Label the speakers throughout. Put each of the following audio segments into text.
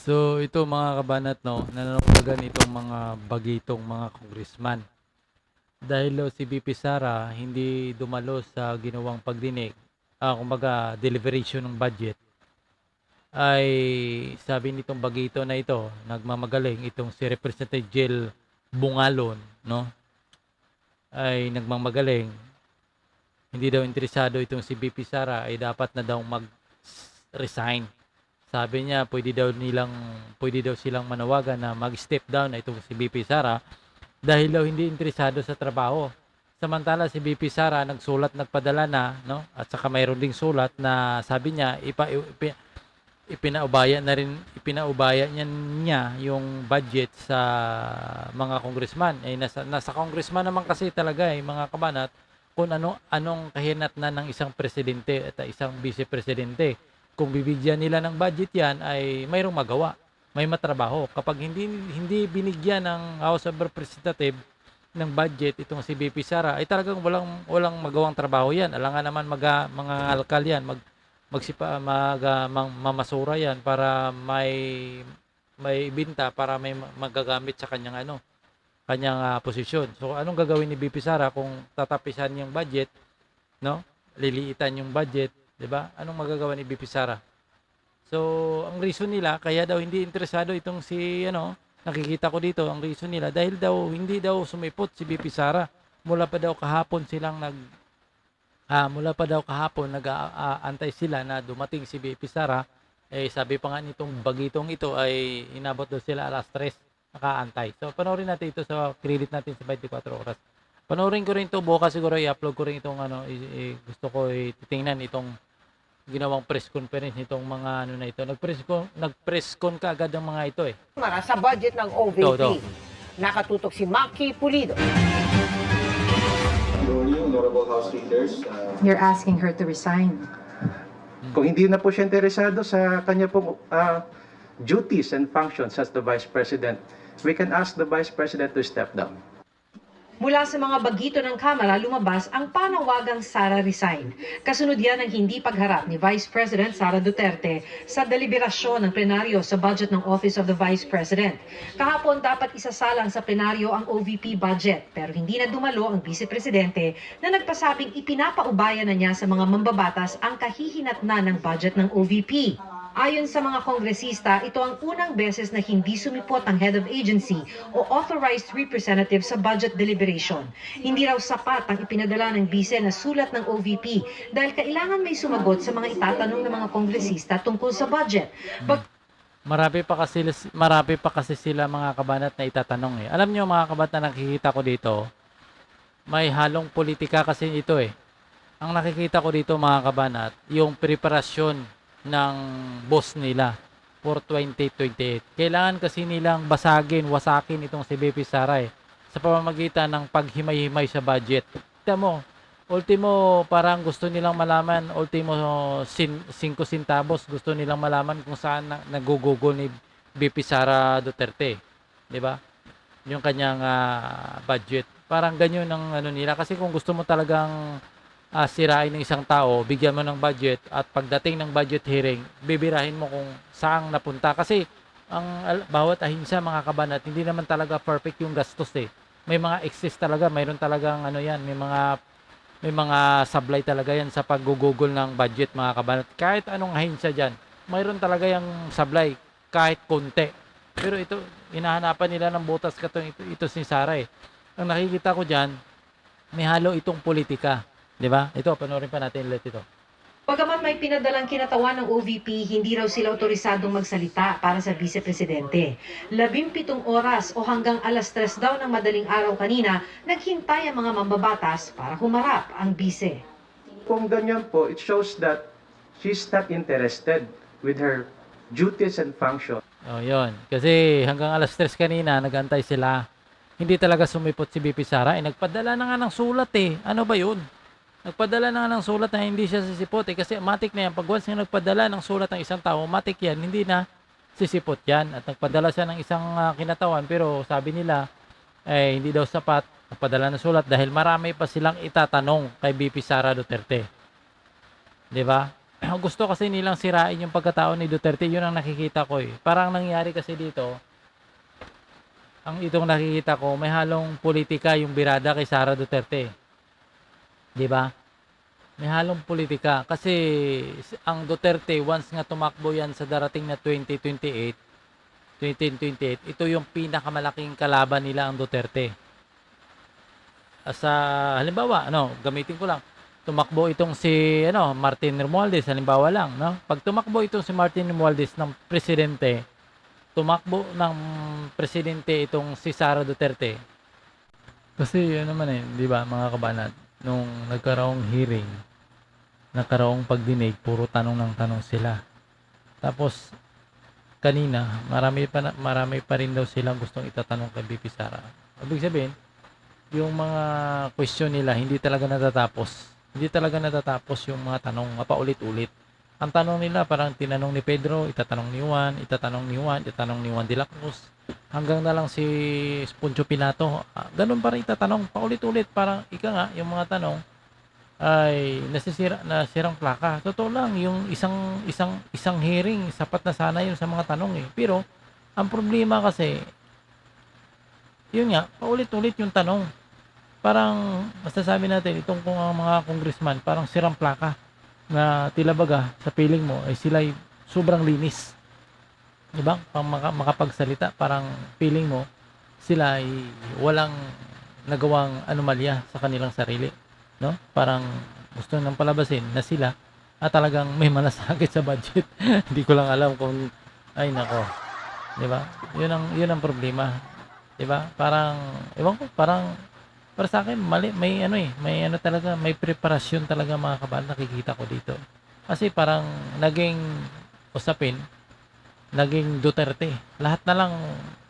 Speaker 1: So ito mga kabanat, no, nanawagan itong mga bagitong mga congressman. Dahil daw si BP Sara hindi dumalo sa ginawang pagdinig, kumbaga deliberation ng budget, ay sabi nitong bagito na ito, nagmamagaling itong si Representative Jill Bungalon, no, ay nagmamagaling, hindi daw interesado itong si BP Sara ay dapat na daw mag-resign. Sabi niya pwede daw silang manawagan na mag-step down na itong si BP Sara dahil daw hindi interesado sa trabaho. Samantala si BP Sara nagpadala na, no? At saka mayroon ding sulat na sabi niya ipinaubaya niya yung budget sa mga congressman. Nasa congressman naman kasi talaga mga kabanat kung anong kahinatnan ng isang presidente at isang vice presidente. Kung bibigyan nila ng budget yan ay mayroong magawa, may matrabaho. Kapag hindi binigyan ng House of Representatives ng budget itong si BP Sara ay talagang walang magawang trabaho yan. Alangan naman mga alkal yan, mamasura yan para may binta, para may magagamit sa kanyang posisyon. So anong gagawin ni BP Sara kung tatapisan yung budget, no? Liliitan yung budget, 'di ba? Anong magagawa ni BP Sara? So ang reason nila kaya daw hindi interesado itong si nakikita ko dito ang reason nila dahil daw hindi daw sumipot si BP Sara. Mula pa daw kahapon nag-aantay sila na dumating si BP Sara. Sabi pa nga nitong bagitong ito ay inabot daw sila alas 3 nakaantay. So panoorin natin ito sa credit natin sa 24 oras. Panoorin ko rin ito bukas, siguro i-upload ko rin itong gusto ko titingnan itong ginawang press conference nitong mga na ito. Nag-press con kaagad ang mga ito
Speaker 2: Sa budget ng OVP.
Speaker 1: Ito.
Speaker 2: Nakatutok si Maki Pulido.
Speaker 3: Honorable House Leaders,
Speaker 4: You're asking her to resign.
Speaker 3: kung hindi na po siya interesado sa kanya pong duties and functions as the Vice President, we can ask the Vice President to step down.
Speaker 5: Mula sa mga bagito ng Kamara, lumabas ang panawagang Sara resign. Kasunod yan ng hindi pagharap ni Vice President Sara Duterte sa deliberasyon ng plenaryo sa budget ng Office of the Vice President. Kahapon dapat isasalang sa plenaryo ang OVP budget, pero hindi na dumalo ang Vice Presidente na nagpasabing ipinapaubaya na niya sa mga mambabatas ang kahihinatnan ng budget ng OVP. Ayon sa mga kongresista, ito ang unang beses na hindi sumipot ang head of agency o authorized representative sa budget deliberation. Hindi raw sapat ang ipinadala ng bise na sulat ng OVP dahil kailangan may sumagot sa mga itatanong ng mga kongresista tungkol sa budget.
Speaker 1: Marami pa kasi sila mga kabanat na itatanong Alam niyo mga kabanat na nakikita ko dito, may halong politika kasi ito Ang nakikita ko dito mga kabanat, yung preparasyon ng boss nila for 2028. Kailangan kasi nilang wasakin itong si BP Sara sa pamamagitan ng paghimay-himay sa budget. Kita mo, ultimo parang gusto nilang malaman, ultimo 5 centavos gusto nilang malaman kung saan nagugugol ni BP Sara Duterte. 'Di ba? Yung kanyang budget. Parang ganyan ang nila kasi kung gusto mo talagang sirain ng isang tao, bigyan mo ng budget at pagdating ng budget hearing, bibirahin mo kung saan napunta. Kasi bawat ahensya mga kabanat, hindi naman talaga perfect yung gastos May mga excess talaga, mayroon talagang may mga sablay talaga yan sa paggugugol ng budget mga kabanat. Kahit anong ahensya dyan, mayroon talaga yung sablay, kahit konti. Pero ito, hinahanapan nila ng butas ito si Sara Ang nakikita ko dyan, may halo itong politika. Diba? Ito, panoorin pa natin ulit ito.
Speaker 5: Bagaman may pinadalang kinatawan ng OVP, hindi raw sila otorisadong magsalita para sa Vice Presidente. 17 oras o hanggang alas 3 daw ng madaling araw kanina, naghintay ang mga mambabatas para humarap ang Vice.
Speaker 3: Kung ganyan po, it shows that she's not interested with her duties and functions.
Speaker 1: Yun. Kasi hanggang alas 3 kanina, nagantay sila. Hindi talaga sumipot si BP Sara. Nagpadala na nga ng sulat Ano ba yun? Nagpadala na ng sulat na hindi siya sisipot kasi matik na yan. Pag once nga nagpadala ng sulat ng isang tao, matik yan, hindi na sisipot yan. At nagpadala siya ng isang kinatawan pero sabi nila hindi daw sapat nagpadala ng sulat dahil marami pa silang itatanong kay BP Sara Duterte. 'Di ba? gusto kasi nilang sirain yung pagkatao ni Duterte. Yun ang nakikita ko eh. Parang nangyari kasi dito, itong nakikita ko, may halong politika yung birada kay Sara Duterte. 'Di ba? May halong politika kasi ang Duterte once nga tumakbo yan sa darating na 2028, ito yung pinakamalaking kalaban nila ang Duterte. Sa halimbawa, gamitin ko lang. Tumakbo itong si Martin Romualdez, halimbawa lang, no? Pag tumakbo itong si Martin Romualdez ng presidente, tumakbo ng presidente itong si Sara Duterte. Kasi yun naman 'di ba, mga kabanat, nung nagkaroong hearing, nagkaroong pagdinig, puro tanong ng tanong sila. Tapos kanina, marami pa rin daw silang gustong itatanong kay BP Sara. Ibig sabihin, yung mga question nila hindi talaga natatapos. Hindi talaga natatapos yung mga tanong, paulit-ulit. Ang tanong nila parang tinanong ni Pedro, itatanong ni Juan, itatanong ni Juan de la Cruz, hanggang na lang si Poncio Pilato. Ganun pa rin itatanong, paulit-ulit, parang yung mga tanong ay nasirang plaka. Totoo lang, yung isang hearing, sapat na sana yun sa mga tanong eh. Pero ang problema kasi, yun nga, paulit-ulit yung tanong. Parang masasabi natin itong mga congressman, parang sirang plaka na tila baga sa piling mo ay sila ay sobrang linis. 'Di ba? Pang makapagsalita, parang feeling mo sila ay walang nagawang anomalya sa kanilang sarili, no? Parang gusto nang palabasin na sila talagang may malasakit sa budget. Hindi ko lang alam kung ay nako. 'Di ba? 'Yun ang problema. 'Di ba? Parang ewan ko, parang para sa akin mali, may talaga, may preparasyon talaga, mga kabahan, nakikita ko dito. Kasi parang naging usapin, naging Duterte. Lahat na lang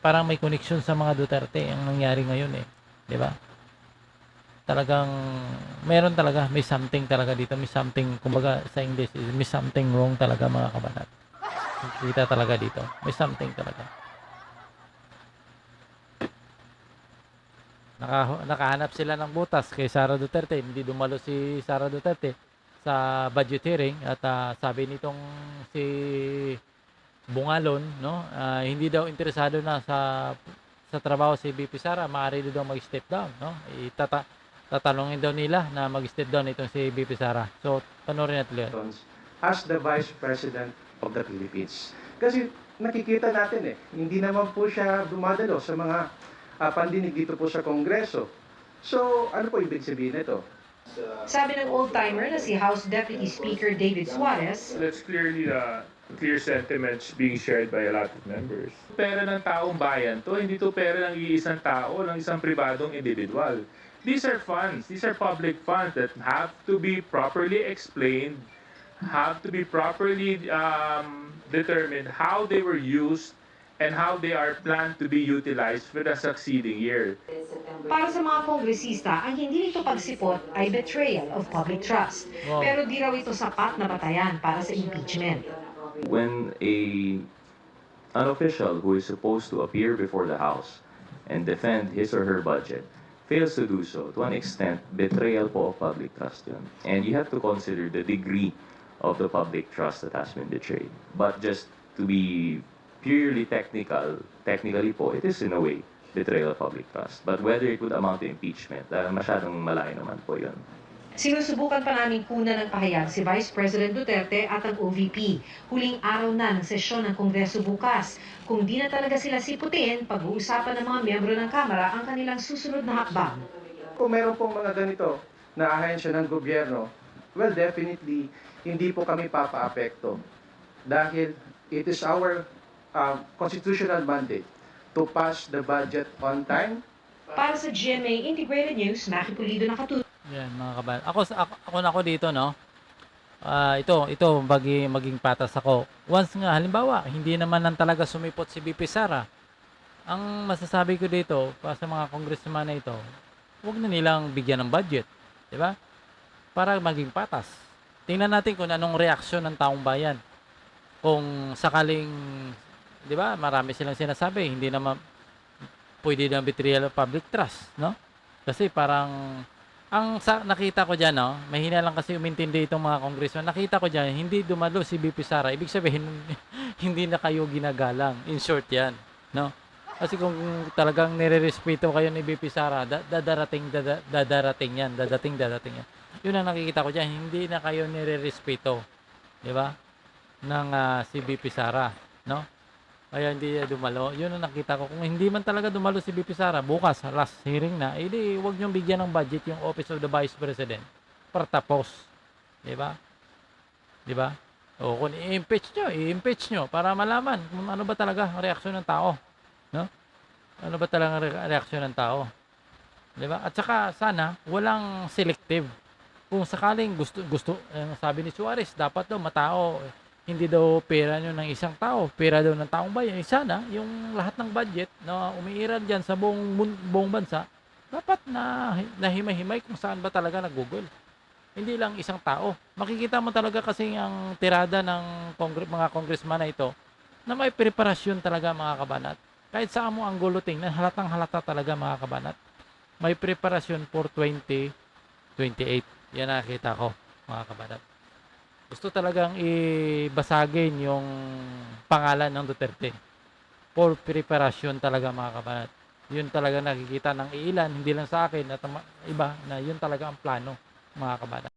Speaker 1: parang may connection sa mga Duterte ang nangyari ngayon eh. 'Di ba? Talagang meron talaga, may something talaga dito, may something, kumbaga sa English, may something wrong talaga, mga kabanat. Kita talaga dito, may something talaga. Nakahanap sila ng butas kay Sara Duterte. Hindi dumalo si Sara Duterte sa budget hearing at sabi nitong si Bungalon, no, hindi daw interesado na sa trabaho si BP Sara, maaari daw mag-step down, no? Tatanungin daw nila na mag-step down itong si BP Sara. So, panoorin natin yun.
Speaker 3: As the Vice President of the Philippines. Kasi nakikita natin hindi naman po siya dumadalo sa mga pandinig dito po sa Kongreso. So, ano po ibig sabihin nito?
Speaker 5: Sabi ng old-timer na si House Deputy Speaker David Suarez,
Speaker 6: That's clearly clear sentiments being shared by a lot of members. Pera ng taong bayan to, hindi to pera ng iisang tao, ng isang pribadong individual. These are funds, these are public funds that have to be properly explained, have to be properly determined how they were used and how they are planned to be utilized for the succeeding year.
Speaker 5: para sa mga kongresista, ang hindi nito pagsipot ay betrayal of public trust.
Speaker 1: Wow.
Speaker 5: Pero di raw ito sapat na batayan para sa impeachment.
Speaker 7: When an official who is supposed to appear before the House and defend his or her budget fails to do so, to an extent, betrayal po of public trust yun. And you have to consider the degree of the public trust that has been betrayed. But just to be purely technically po, it is in a way betrayal of public trust. But whether it would amount to impeachment, masyadong malayo naman po yun.
Speaker 5: Sinusubukan pa namin kunan ng pahayag si Vice President Duterte at ang OVP. Huling araw na ng sesyon ng Kongreso bukas. Kung di na talaga sila siputin, pag-uusapan ng mga miyembro ng Kamara ang kanilang susunod na hakbang.
Speaker 3: Kung meron pong mga ganito na ahensya ng gobyerno, well, definitely, hindi po kami papaapekto. Dahil it is our constitutional mandate to pass the budget on time.
Speaker 5: Para sa GMA Integrated News, Maki Pulido nakatutok.
Speaker 1: Yan, mga kabayan. Ako dito, no. Ito maging patas ako. Once nga halimbawa, hindi naman nang talaga sumipot si BP Sara. Ang masasabi ko dito para sa mga congressman na ito, huwag na nilang bigyan ng budget, 'di ba? Para maging patas. Tingnan natin kung anong reaksyon ng taong bayan. Kung sakaling, 'di ba, marami silang sinasabi, hindi naman pwede na betrayal of public trust, no? Kasi parang Nakita ko diyan, no, mahina lang kasi umintindi itong mga congressman. Nakita ko diyan, hindi dumalo si BP Sara. Ibig sabihin, hindi na kayo ginagalang. In short 'yan, no? Kasi kung talagang nirerespeto kayo ni BP Sara, dadating 'yan, dadating 'yan. 'Yun ang nakikita ko diyan, hindi na kayo nirerespeto, 'di ba? Ng si BP Sara, no? Kaya hindi dumalo. Yun ang nakita ko. Kung hindi man talaga dumalo si BP Sara, bukas, last hearing na, edi huwag niyong bigyan ng budget yung Office of the Vice President para tapos. Di ba? Di ba? O kung i-impeach nyo para malaman kung ano ba talaga ang reaksyon ng tao. No? Ano ba talaga ang reaksyon ng tao. Di ba? At saka sana, walang selective. Kung sakaling gusto, sabi ni Suarez, dapat daw matao, hindi daw pera nyo ng isang tao, pera daw ng taong bayan. Sana, yung lahat ng budget na umiiral dyan sa buong bansa, dapat na himay-himay kung saan ba talaga nag-google. Hindi lang isang tao. Makikita mo talaga kasi ang tirada ng mga congressman na ito na may preparasyon talaga mga kabanat. Kahit saan mo ang gulo tingnan, halatang halata talaga mga kabanat. May preparasyon for 2028. Yan nakita ko mga kabanat. Gusto talagang ibasagin yung pangalan ng Duterte for preparation talaga mga kabanat. Yun talaga nakikita ng ilan, hindi lang sa akin at iba na yun talaga ang plano mga kabanat.